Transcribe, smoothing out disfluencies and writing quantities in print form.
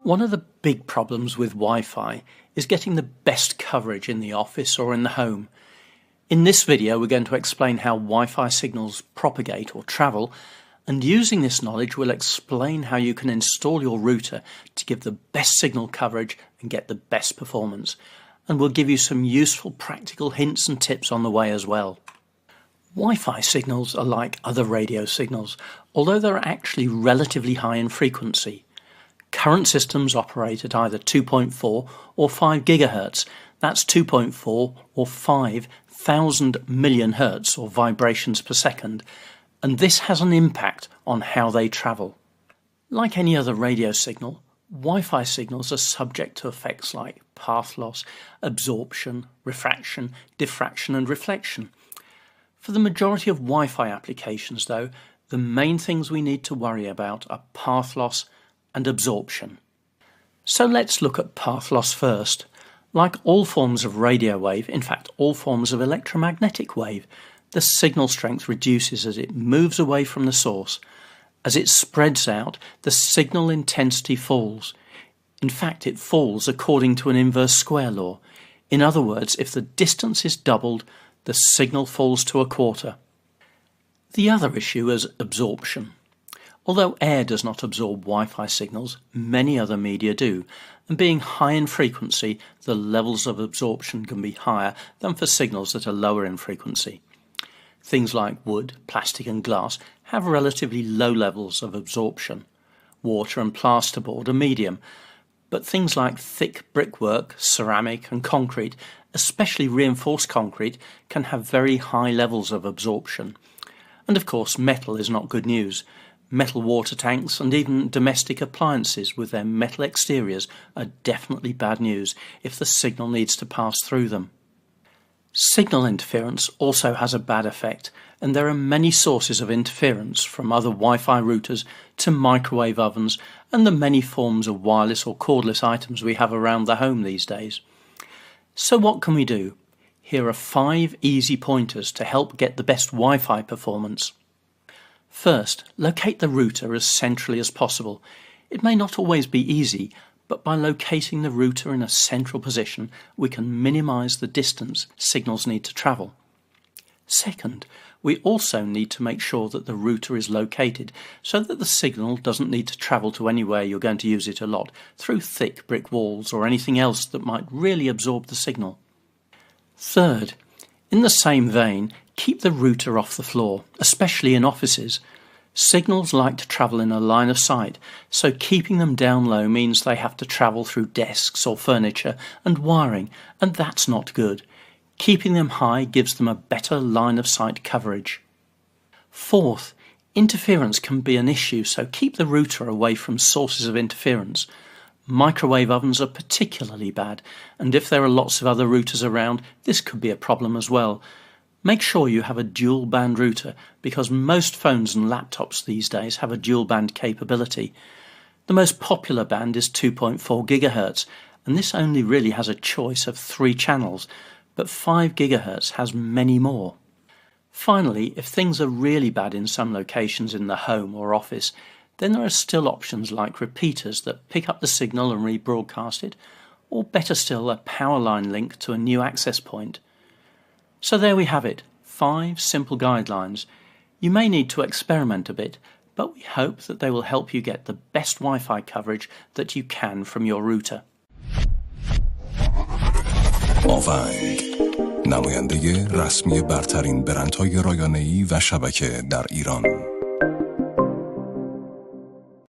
One of the big problems with Wi-Fi is getting the best coverage in the office or in the home. In this video we're going to explain how Wi-Fi signals propagate or travel, and using this knowledge we'll explain how you can install your router to give the best signal coverage and get the best performance. And we'll give you some useful practical hints and tips on the way as well. Wi-Fi signals are like other radio signals, although they're actually relatively high in frequency. Current systems operate at either 2.4 or 5 GHz. That's 2.4 or 5,000 million hertz or vibrations per second, and this has an impact on how they travel. Like any other radio signal, Wi-Fi signals are subject to effects like path loss, absorption, refraction, diffraction and reflection. For the majority of Wi-Fi applications though, the main things we need to worry about are path loss and absorption. So let's look at path loss first. Like all forms of radio wave, in fact all forms of electromagnetic wave, the signal strength reduces as it moves away from the source. As it spreads out, the signal intensity falls. In fact, it falls according to an inverse square law. In other words, if the distance is doubled, the signal falls to a quarter. The other issue is absorption. Although air does not absorb Wi-Fi signals, many other media do, and being high in frequency, the levels of absorption can be higher than for signals that are lower in frequency. Things like wood, plastic and glass have relatively low levels of absorption. Water and plasterboard are medium, but things like thick brickwork, ceramic and concrete, especially reinforced concrete, can have very high levels of absorption. And of course metal is not good news. Metal water tanks and even domestic appliances with their metal exteriors are definitely bad news if the signal needs to pass through them. Signal interference also has a bad effect, and there are many sources of interference from other Wi-Fi routers to microwave ovens and the many forms of wireless or cordless items we have around the home these days. So what can we do? Here are 5 easy pointers to help get the best Wi-Fi performance. First, locate the router as centrally as possible. It may not always be easy, but by locating the router in a central position, we can minimize the distance signals need to travel. Second, we also need to make sure that the router is located so that the signal doesn't need to travel to anywhere you're going to use it a lot, through thick brick walls or anything else that might really absorb the signal. Third, in the same vein, keep the router off the floor, especially in offices. Signals like to travel in a line of sight, so keeping them down low means they have to travel through desks or furniture and wiring, and that's not good. Keeping them high gives them a better line of sight coverage. Fourth, interference can be an issue, so keep the router away from sources of interference. Microwave ovens are particularly bad, and if there are lots of other routers around, this could be a problem as well. Make sure you have a dual band router, because most phones and laptops these days have a dual band capability. The most popular band is 2.4 GHz, and this only really has a choice of 3 channels, but 5 GHz has many more. Finally, if things are really bad in some locations in the home or office, then there are still options like repeaters that pick up the signal and rebroadcast it, or better still, a power line link to a new access point. So there we have it, 5 simple guidelines. You may need to experiment a bit, but we hope that they will help you get the best Wi-Fi coverage that you can from your router. آونگ نماینده رسمی برترین برندهای رایانه‌ای و شبکه در ایران